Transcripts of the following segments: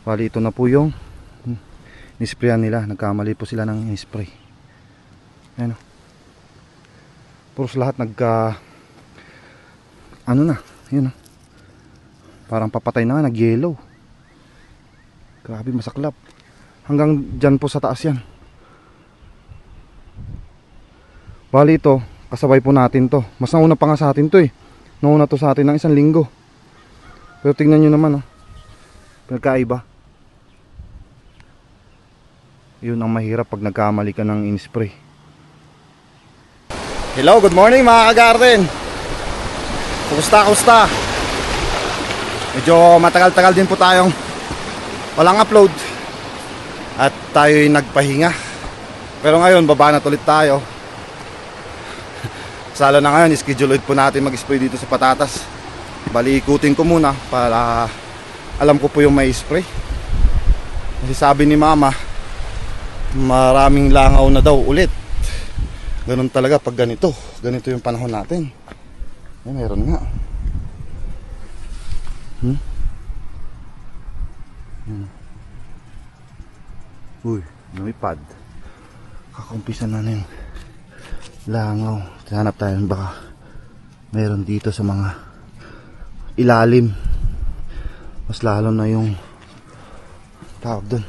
Bali ito na po yung nisprayan nila. Nagkamali po sila ng spray. Ayan o. Puros lahat ano na, yun o. Parang papatay na, nag-yellow. Grabe, masaklap. Hanggang dyan po sa taas yan. Bali ito, kasabay po natin to. Mas nauna pa nga sa atin to eh. Nauna to sa atin ng 1 linggo. Pero tingnan nyo naman oh. Pinagkaiba. Yun ang mahirap pag nagkamali ka ng in-spray. Hello, good morning mga ka-garden. Kumusta? Medyo matagal-tagal din po tayong walang upload. At tayo'y nagpahinga. Pero ngayon, babanat ulit tayo. Sala na ngayon, schedule ulit po natin mag-spray dito sa patatas. Bali, ikutin ko muna para alam ko po yung may spray. Kasi sabi ni mama, maraming langaw na daw ulit. Ganun talaga pag ganito. Ganito yung panahon natin. Ay, meron nga. Uy, lumipad. Kakumpisa na yung langaw. Hanap tayo baka meron dito sa mga ilalim. Mas lalo na yung tawag doon,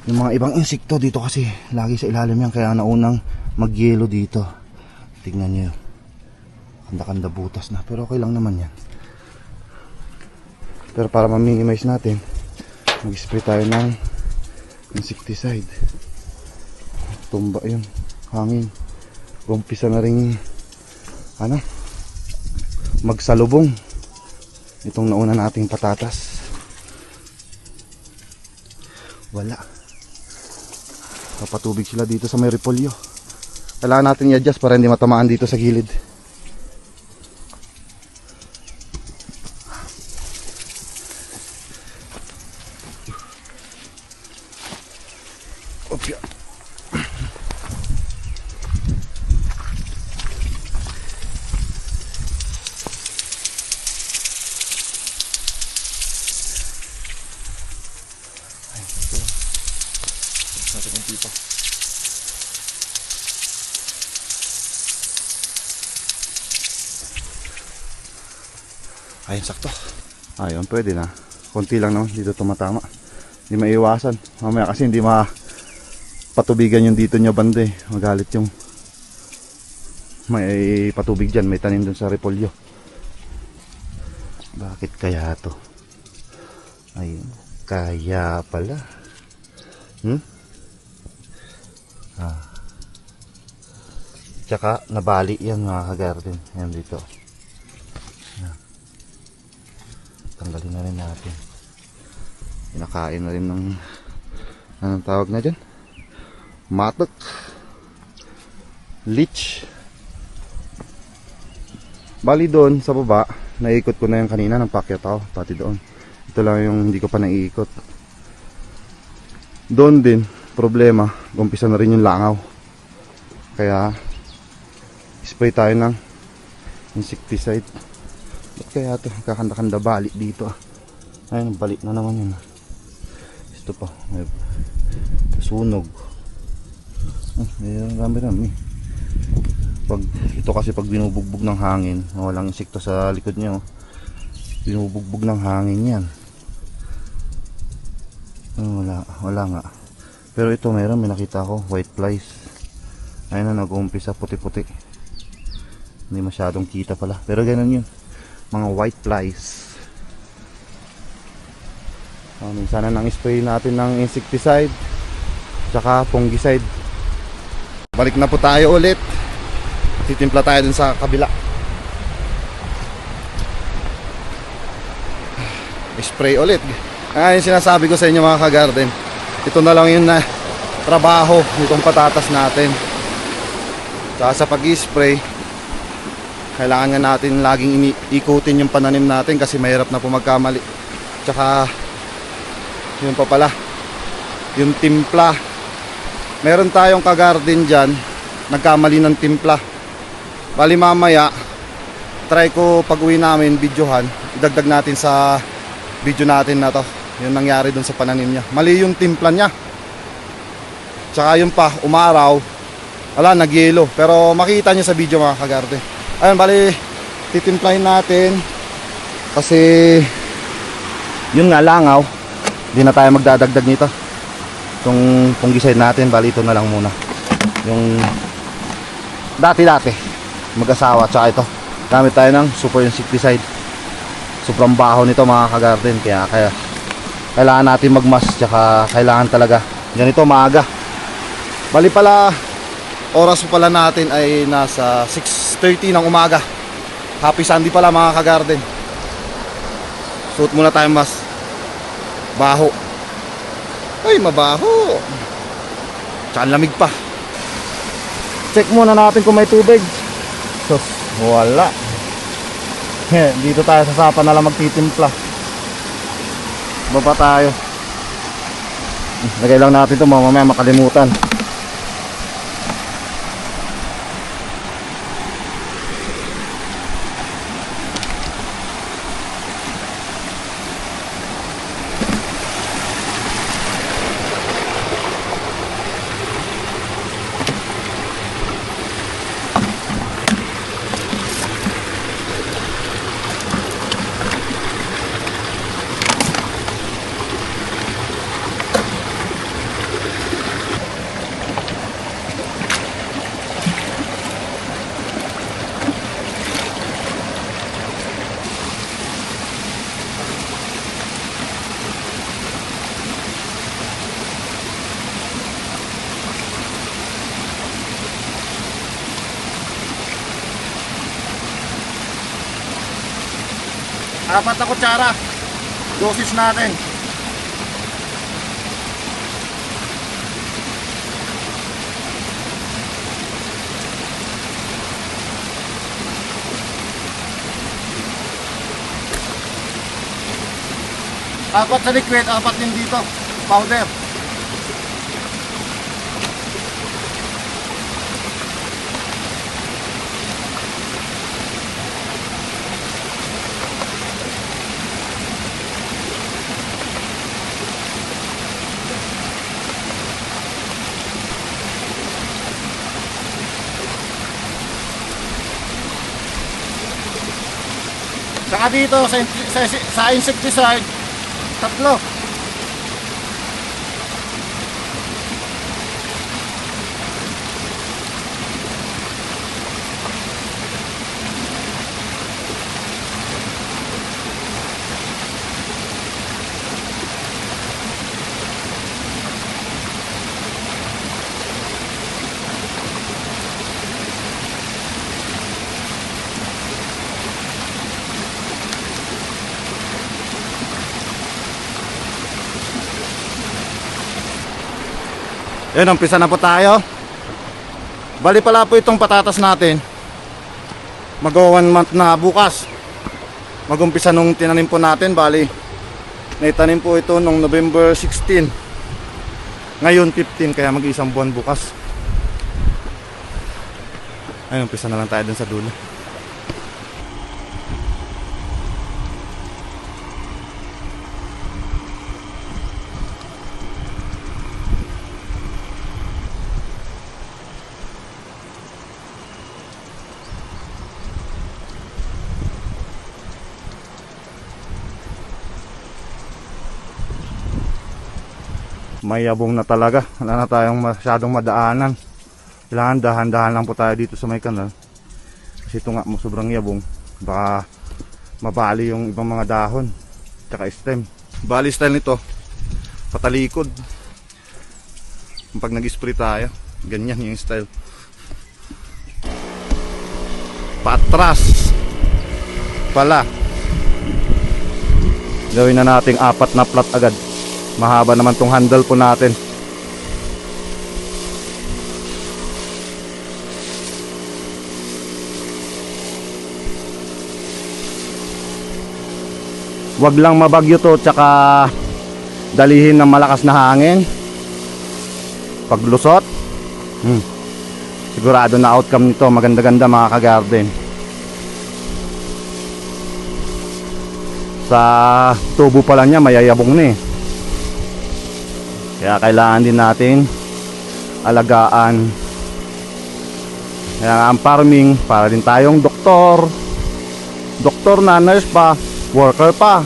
yung mga ibang insekto dito kasi lagi sa ilalim yan. Kaya naunang mag-yelo dito. Tignan nyo, kanda-kanda butas na. Pero okay lang naman yan. Pero para ma-minimize natin, mag-spray tayo ng insecticide. Tumba yun, hangin. Umpisa na rin magsalubong itong nauna nating patatas. Wala, papatubig sila dito sa may repolyo. Kailangan natin i-adjust para hindi matamaan dito sa gilid. Opya. Ayun, sakto. Ayun, pwede na. Konti lang naman, dito tumatama. Hindi maiwasan. Mamaya kasi hindi patubigan yung dito nyo banda eh. Magalit yung may patubig dyan. May tanim dun sa repolyo. Bakit kaya to? Ayun, kaya pala. Tsaka nabali yan mga ka-garden. Yan dito. Tanggalin na rin natin. Pinakain na rin ng anong tawag na dyan? Matok. Leech. Bali doon sa baba, naikot ko na yung kanina ng pakyat ako. Pati doon. Ito lang yung hindi ko pa naiikot. Doon din, problema. Umpisa na rin yung langaw. Kaya spray tayo ng insecticide. Ba't kaya ito? Kakanda-kanda balik dito. Ayun, balik na naman yun. Ito pa, may sunog. Mayroon rami-rami. Ito kasi pag binubugbog ng hangin, walang insekto sa likod nyo, binubugbog ng hangin yan. Wala nga. Pero ito may nakita ko, white flies. Ayun na, nag-uumpisa puti-puti. Hindi masyadong kita pala, pero ganun yun, mga white flies. Minsan na nang spray natin ng insecticide tsaka fungicide. Balik na po tayo ulit. Titimpla tayo dun sa kabila. Spray ulit. Yung sinasabi ko sa inyo mga ka-garden, ito na lang yung trabaho nitong patatas natin. Sa pag-spray, kailangan nga natin laging ikutin yung pananim natin kasi mahirap na po magkamali. Tsaka yun pa pala, yung timpla. Meron tayong ka-garden dyan, nagkamali ng timpla. Bali mamaya, try ko pag uwi namin videohan, idagdag natin sa video natin na to Yung nangyari dun sa pananim niya. Mali yung timpla niya. Tsaka yun pa, umaraw. Wala, nagyelo. Pero makita nyo sa video mga kagarden. Ayun, bali, titimplahin natin. Kasi, yun nga, langaw. Hindi na tayo magdadagdag nito. Itong fungicide natin, bali ito na lang muna. Yung dati-dati, mag-asawa, tsaka ito. Gamit tayo ng super insecticide. Sobrang baho nito mga kagarden. Kaya kailangan natin magmas, tsaka kailangan talaga. Ganito, maaga. Bali pala, oras pala natin ay nasa 6:30 ng umaga. Happy Sunday pala mga kagarden. Suot muna tayo mas. Baho. Ay, mabaho. Tsaka lamig pa. Check muna natin kung may tubig. So, wala. Dito tayo sa sapa na lang magtitimpla. Baba tayo. Lagay lang natin ito, mamaya makalimutan. Apat na kutsara. Dosis natin. Apat sa liquid, apat din dito. Powder. Saka dito sa insecticide, 3. Yun, umpisa na po tayo. Bali pala po itong patatas natin, mag-1 month na bukas. Mag-umpisa nung tinanim po natin. Bali, naitanim po ito nung November 16. Ngayon 15, kaya mag-isang buwan bukas. Ayun, umpisa na lang tayo dun sa dulo. May yabong na talaga. Wala na tayong masyadong madaanan. Kailangan dahan-dahan lang po tayo dito sa may kanal. Kasi ito nga, sobrang yabong. Baka mabali yung ibang mga dahon tsaka stem. Bali style nito, patalikod. Pag nag-spray tayo, ganyan yung style. Patras pala. Gawin na nating 4 na plat agad. Mahaba naman tong handle po natin. Wag lang mabagyo to, tsaka dalihin ng malakas na hangin. Paglusot, sigurado na outcome nito maganda-ganda mga kagarden. Sa tubo pa lang niya mayayabong na eh. Kaya kailangan din natin alagaan. Kaya ang farming, para din tayong doktor na, nurse pa, worker pa.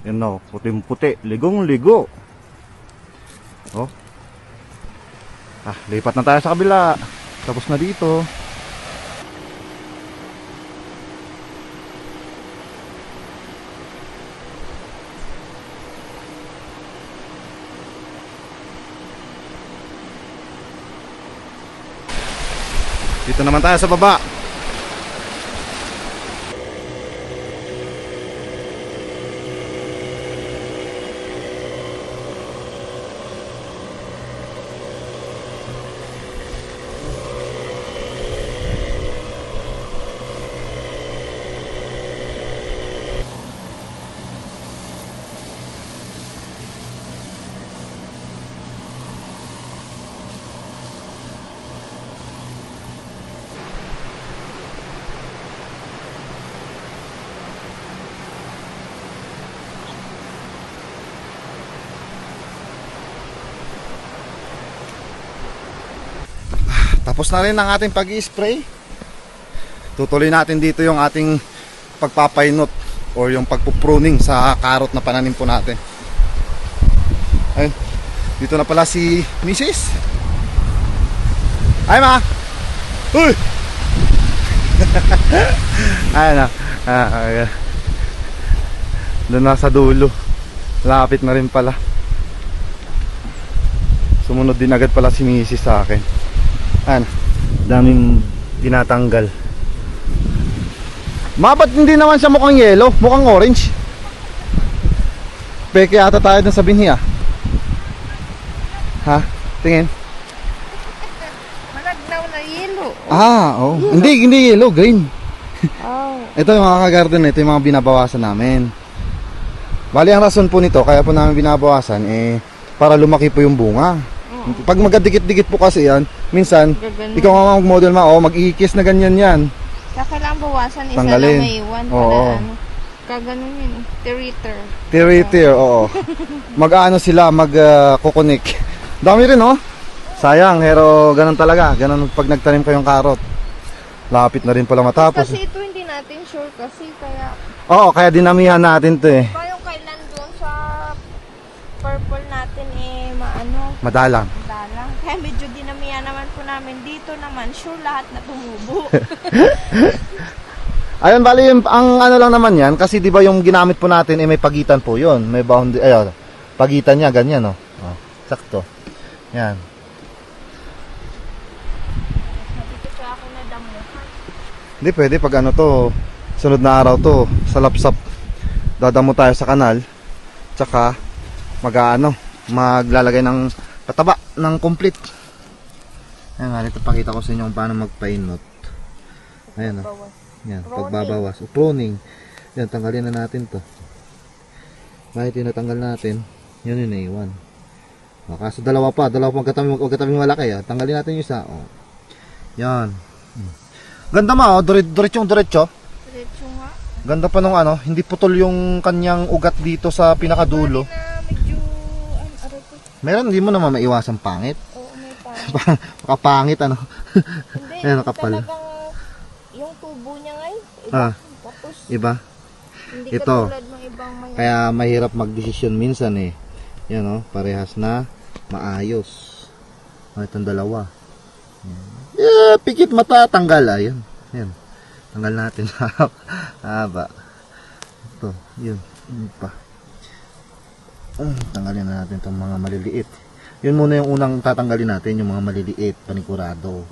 Yan o, puting-puti, ligong-ligo. Oh. Lipat na tayo sa kabila. Tapos na dito. Dito naman tayo sa baba. Tapos na rin ang ating pag-i-spray. Tutuloy natin dito yung ating pagpapainot or yung pagpupruning sa karot na pananim po natin. Ayun. Dito na pala si Mrs. Ay ma! Uy! Ayun na. Doon na sa dulo. Lapit na rin pala. Sumunod din agad pala si Mrs. sa akin. Ano? Daming tinatanggal. Ba't hindi naman siya mukhang yellow? Mukhang orange. Peke ata tayo dun sa binhi ah. Ha? Tingin. Malagnaw na yellow. Oh. Hindi yellow, green. Oh. Ito yung mga ka-garden, ito yung mga binabawasan namin. Bali ang rason po nito, kaya po namin binabawasan para lumaki po yung bunga. Pag magkadikit-dikit po kasi yan, minsan, Gaganon. ikaw nga mag-model mag-iikis na ganyan yan. Kaya kailangan bawasan, isa Tanggalin. lang may iwan. Oo. Para ano. Kaganon yun. Tiriter. Tir, oo. Mag-ano sila, mag-kukunik. Dami rin, oh. Sayang, pero ganun talaga. Ganun pag nagtanim kayong karot. Lapit na rin pala matapos. Kasi ito hindi natin sure kasi kaya Oo, kaya dinamihan natin to eh. yung kailan doon sa purple natin maano, Madalang. dalang. Kaya medyo dinamihan naman po namin. Dito naman, sure lahat na tumubo. Ayun, bali ang ano lang naman yan, kasi di ba yung ginamit po natin may pagitan po yun. May boundary, ayun, pagitan niya, ganyan, oh. Sakto. Yan. Dito kaya ako nadamuhan. Hindi pwede pag ano to, sunod na araw to, sa lapsap, dadamo tayo sa kanal, tsaka maglalagay ng pataba ng complete. Ayan nga, ito pakita ko sa inyo kung paano magpainot. Ayan, oh. Yan, pagbabawas. Pruning. Yan, tanggalin na natin to. Bakit yung natanggal natin, yun yung naiwan. Kaso dalawa pang katabing malaki. Tanggalin natin yung isa. Yan. Ganda ma, diretsong diretso. Diretso nga. Ganda pa nung hindi putol yung kanyang ugat dito sa pinakadulo. Na medyo, aray ko. Meron, hindi mo naman maiwasang pangit. Oo, may parang. Makapangit Hindi, Ayan, kapal. talagang yung tubo niya ngayon, iba. Tapos, Iba. hindi ito. katulad ng ibang mga. Kaya mahirap magdesisyon minsan eh. Yan parehas na maayos. Itong dalawa. Pikit mata, tanggal yan. Yan. Tanggal natin. Haba. Ito, yun. Yun pa. Tanggalin na natin itong mga maliliit. Yun muna yung unang tatanggalin natin, yung mga maliliit, panigurado.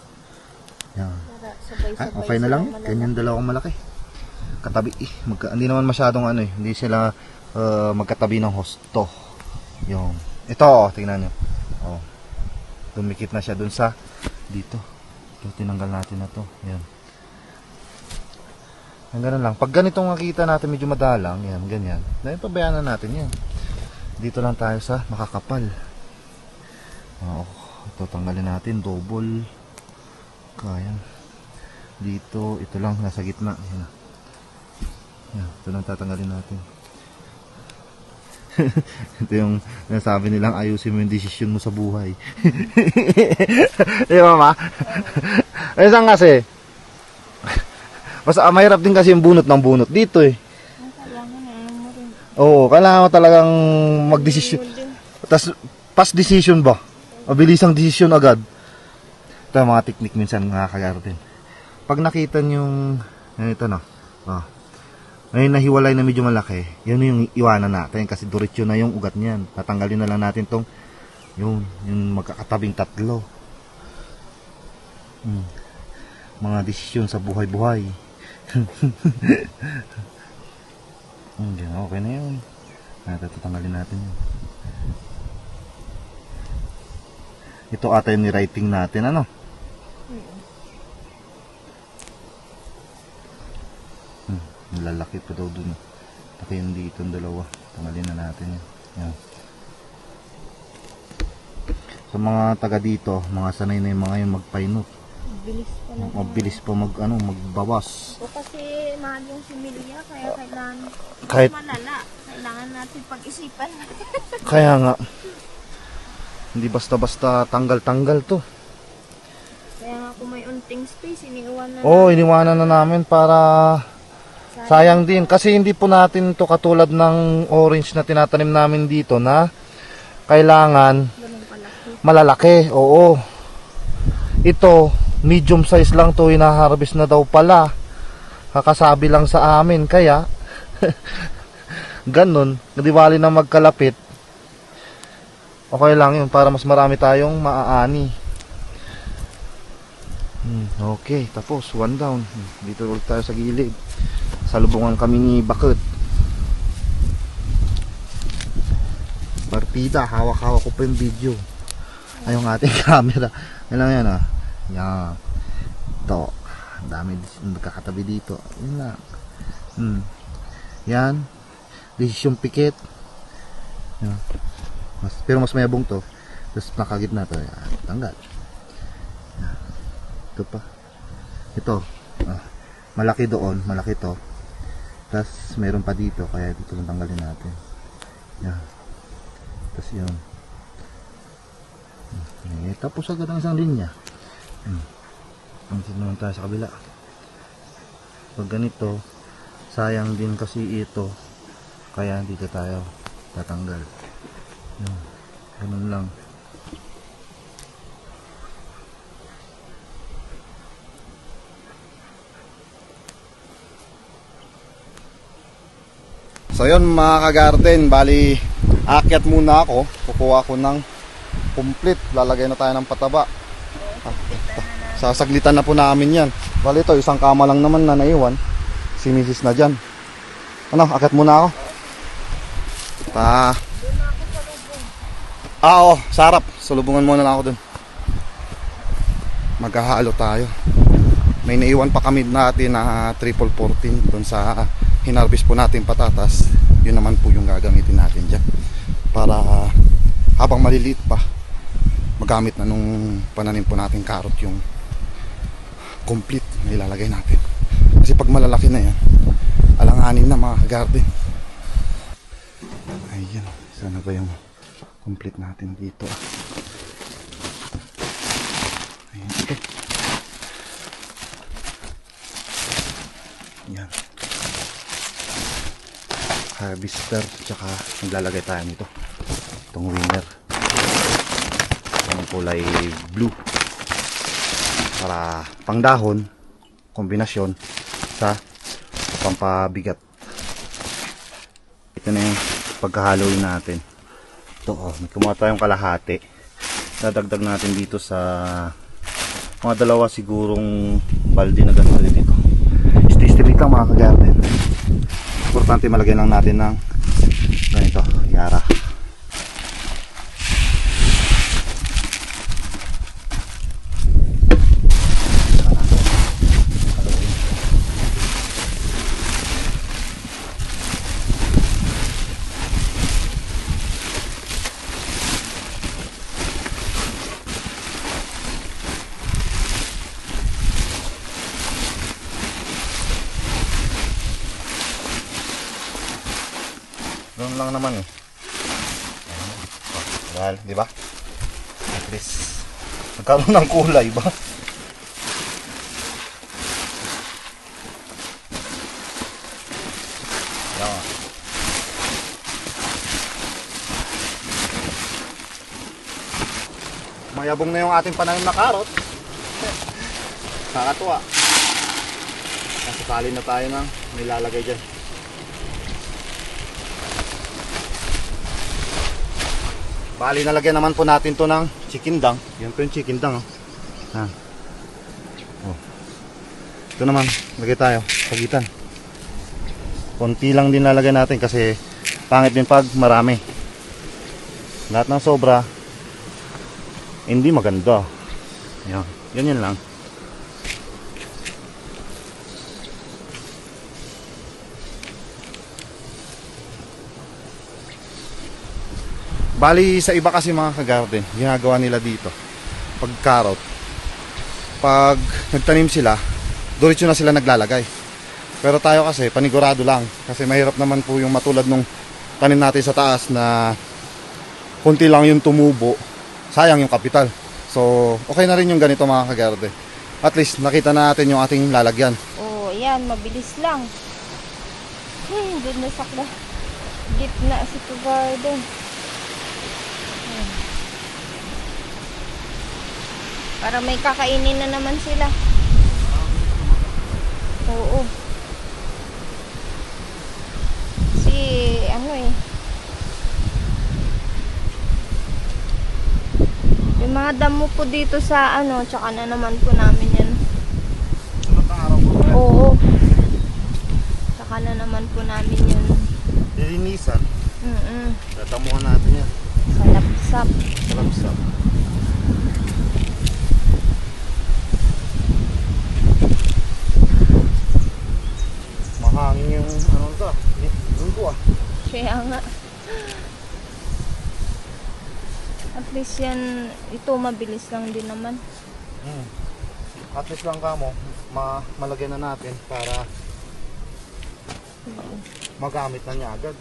Yan. Para sabay-sabay Okay na lang. silang Ganyan dalawang malaki. Katabi. Hindi naman masyadong hindi sila magkatabi ng husto. Yung ito, tingnan nyo. Dumikit na siya dun sa dito. So, tinanggal natin na to. Yan. Ang ganun lang. Pag ganitong makita natin medyo madalang, yan, ganyan. Dahil pabayaan na natin yan. Dito lang tayo sa makakapal. Oo, ito tanggalin natin. Double. Kaya. Dito, ito lang, nasa gitna. Yan. Yan, ito lang tatanggalin natin. Ito yung nasabi nilang ayusin mo yung desisyon mo sa buhay. Di ba ma? Ayun kasi mas mahirap din kasi yung bunot ng bunot dito eh. Kailangan ano mo rin. Oo, kailangan mo talagang magdesisyon. Tapos fast decision ba? Mabilisang desisyon agad. Ito yung mga technique minsan mga kagarden. Pag nakita nyo ito na. May nahiwalay na medyo malaki. Yun yung iwanan natin kasi diretso na yung ugat niyan. Tatanggalin na lang natin tong yung magkakatabing tatlo. Mga desisyon sa buhay-buhay. Okay na yun. Tatanggalin natin yun. Ito ata yung ni-writing natin, ano? Lalaki pa daw dun. Laki yung dito yung dalawa. Tanggalin na natin yun. Yan. Sa mga taga dito, mga sanay na yung mga yung magpainot. Bilis pa lang. Mabilis pa magbawas. O kasi mahal yung similya, kaya kailangan Kahit- malala. Kailangan natin pag-isipan. Kaya nga, hindi basta-basta tanggal-tanggal to. Kaya nga kung may unting space, iniiwan na Iniwanan na namin para sayang din. Kasi hindi po natin to katulad ng orange na tinatanim namin dito na kailangan ganun palaki. malalaki. Oo. Ito, medium size lang to, hinaharvest na daw pala. Kakasabi lang sa amin. Kaya, ganun. Di bali na magkalapit. Okay lang yun para mas marami tayong maaani. Okay, tapos one down. Dito ulit tayo sa gilid. Salubungan kami ni Bakit. Partida, hawak-hawak ko pa yung video. Ay, yung ating camera. Yan lang yan ah. Yan. Ito. Ang dami magkakatabi dito. Yan lang. Yan. Desisyon pikit. Yan. Pero mas mayabong to. Tapos nakagitna to. Yan. Tanggal. Yan. Ito pa. Ito. Malaki doon. Malaki to. Tapos mayroon pa dito. Kaya dito lang tanggalin natin. Yan. Tapos yun. Tapos agad ang isang linya. Pansin naman tayo sa kabila. Pag ganito, sayang din kasi ito. Kaya dito tayo tatanggal. Yan. Ganun lang. So yun mga ka-garden, bali aakyat muna ako, kukuha ko ng complete, lalagay na tayo ng pataba. Sasaglitan na po namin yan. Bali ito, isang kama lang naman na naiwan. Si Mrs. na dyan. Ano, aakyat muna ako. Oo, sarap. Sulubungan muna lang ako dun. Maghahalo tayo. May naiwan pa kami natin na triple 14 dun sa hinarvest po natin patatas. Yun naman po yung gagamitin natin dyan para habang maliliit pa magamit na nung pananim po natin carrot yung complete na ilalagay natin. Kasi pag malalaki na yan, alanganin na mga garden. Ayan, sana ba yung complete natin dito. Ayan, ito. Ayan. Harvester, tsaka naglalagay tayo nito. Itong winner. Itong kulay blue. Para pangdahon, kombinasyon sa pampabigat. Ito na yung pagkahaloin natin. Ito, may kumuha tayong kalahati. Dadagdag natin dito sa mga dalawa sigurong balde na ganito dito. Stay lang mga ka-garden. Importante malagyan lang natin ng ganito, yara. Ganun lang naman eh. Well, di ba? At least nagkaroon ng kulay ba? Yan. Mayabong na yung ating pananim na karot. Nakakatuwa. Nasakali na tayo ng nilalagay dyan. Bali, nalagyan naman po natin to ng chicken dang. Yan po yung chicken dang. Oh. Oh. Ito naman, lagay tayo. Pagitan. Konti lang din lalagay natin kasi pangit din pag marami. Lahat ng sobra, hindi maganda. Yan. Yan lang. Bali, sa iba kasi mga kagarden, ginagawa nila dito pag carrot, pag nagtanim sila, diretso na sila naglalagay. Pero tayo kasi panigurado lang, kasi mahirap naman po yung matulad nung tanim natin sa taas na konti lang yung tumubo, sayang yung kapital. So okay na rin yung ganito mga kagarden. At least nakita na natin yung ating lalagyan. Oh, yan, mabilis lang. Doon na sa gitna si garden. Para may kakainin na naman sila. Oo. Si ano eh. Yung mga damo po dito sa ano, tsaka na naman po namin yan. Sunod ng araw po. Oo. Tsaka na naman po namin yan. Lilinisan. Mm. Tatamuhan natin yan. Salapsap. Salapsap. Mahangin yung ano ito. Lunggo ah. Kaya nga. At least yan, ito mabilis lang din naman. At least lang kamo, malagyan na natin para magamit na niya agad.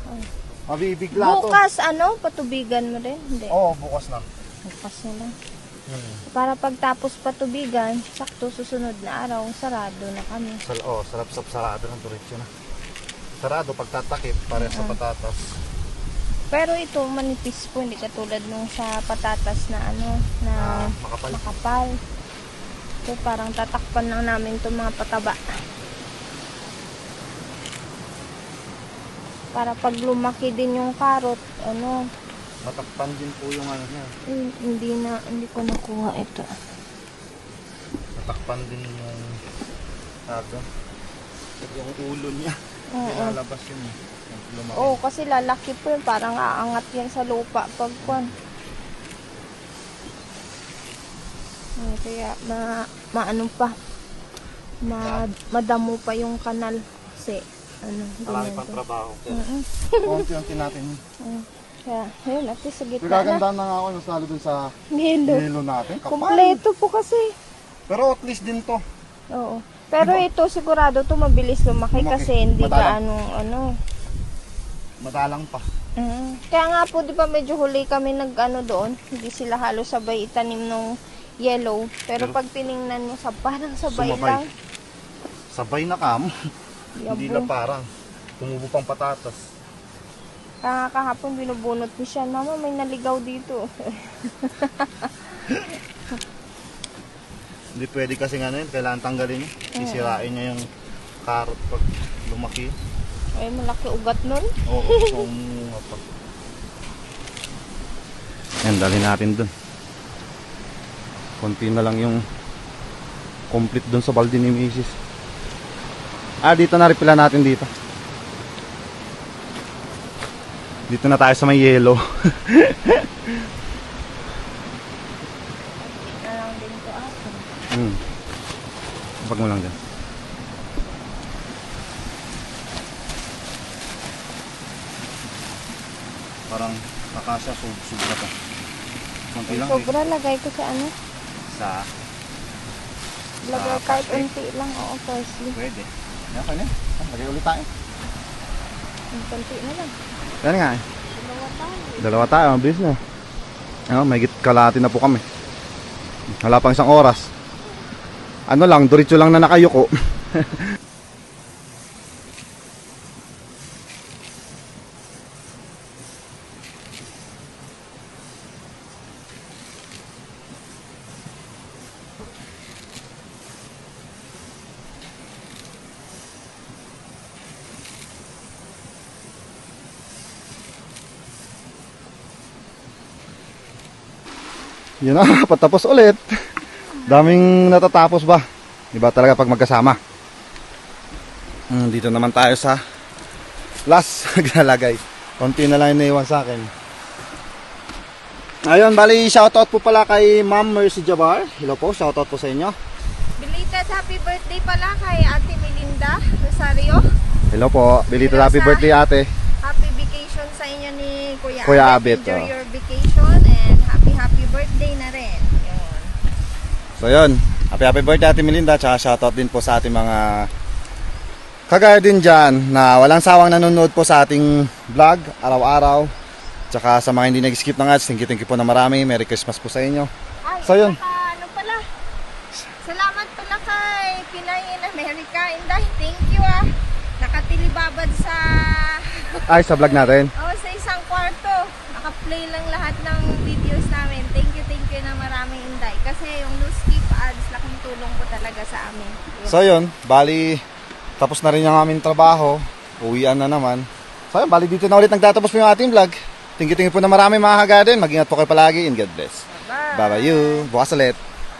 Oh. Mabibigla to. Bukas ano, patubigan mo rin? Hindi. Oo, bukas na. Bukas na lang. Para pagtapos patubigan, sakto susunod na araw, sarado na kami. Sarap-sap sarado ng diretsyo na. Sarado pagtatakip para sa patatas. Pero ito manipis po, hindi katulad nung sa patatas na ano, na makapal. Ito parang tatakpan lang namin itong mga pataba. Para pag lumaki din yung carrot, ano, Matakpan din po yung ano niya. hindi ko nakuha ito. Matakpan din yung tato. Yung ulo niya. Oo. Lalabas yun eh. Lumaki. Oo, kasi lalaki po yun. Parang aangat yan sa lupa pagkuhan. Kaya maano pa. Madamo pa yung kanal. Kasi ano, Marami ganyan pang to. trabaho. Konti-unti natin. Kaya, ayun, at least sa gitna na. Gagandaan na nga ako yung salo dun sa Nilo. nilo natin. Kapal. Kompleto po kasi. Pero at least din to. Oo. Pero ito sigurado to mabilis lumaki kasi hindi Madalang. gaano ano. Madalang pa. Kaya nga po, di ba medyo huli kami nag-ano doon. Hindi sila halos sabay itanim ng yellow. Pero pag tiningnan mo, parang sabay Sumabay. lang. Sabay na kam. Hindi na Yabo. parang. Tumubo pang patatas. Kaya nga kahapon binubunot ni siya, Mama, may naligaw dito. Hindi pwede kasi nga yun. Kailangan tanggalin yun. Sisirain niya yung carrot pag lumaki. Ay, malaki ugat nun. Oo. Sumunga pa. Yan, dali natin dun. Konti na lang yung complete dun sa balde ni Mrs. Dito na repila natin dito. Dito na tayo sa may yellow. Na lang din to ako. Pag mo lang dyan. Parang nakasya sobra pa. Konti lang. Sobra, lagay ko sa ano. Sa Lagay Sa kahit plastic? unti lang, oo, parsley. pwede. Yan, kanya. Lagay ulit tayo. Unti na lang. Yan nga eh. Dalawa tayo. 2 tayo, mabilis na. May kalahati na po kami. Wala pang 1 oras. Ano lang, diretso lang na nakayuko. Yun na, patapos ulit. Daming natatapos ba? Diba talaga pag magkasama? Dito naman tayo sa last naglalagay. Konti na lang yung naiwan sa akin. Ayun, bali shoutout po pala kay Ma'am Mercy Jabar. Hello po, shoutout po sa inyo. Belated happy birthday pala kay Ate Melinda Rosario. Hello po, belated happy birthday ate. Happy vacation sa inyo ni Kuya Abet. Enjoy Oh. your vacation and happy birthday na rin. Yun. So yun, happy birthday Ate Melinda. Tsaka shoutout din po sa ating mga kagaya din dyan na walang sawang nanonood po sa ating vlog araw-araw. Tsaka sa mga hindi nag-skip ng ads, thank you po na marami. Merry Christmas po sa inyo. Ay, So yun. ano pala? Salamat pala kay Pinay in America. Inday, thank you ah. Nakatilibabad sa Ay, sa vlog natin. sa isang kwarto. Naka-play lang lahat ng videos namin. Thank you na maraming Inday. Kasi yung no skip ads, laking tulong po talaga sa amin. Yun. So yun, bali tapos na rin yung aming trabaho. Uwian na naman. So yun, bali dito na ulit nagtatapos po yung ating vlog. Thank you po na marami mga ka-garden. Mag-ingat po kayo palagi and God bless. Bye. Bye-bye you. Bukas ulit.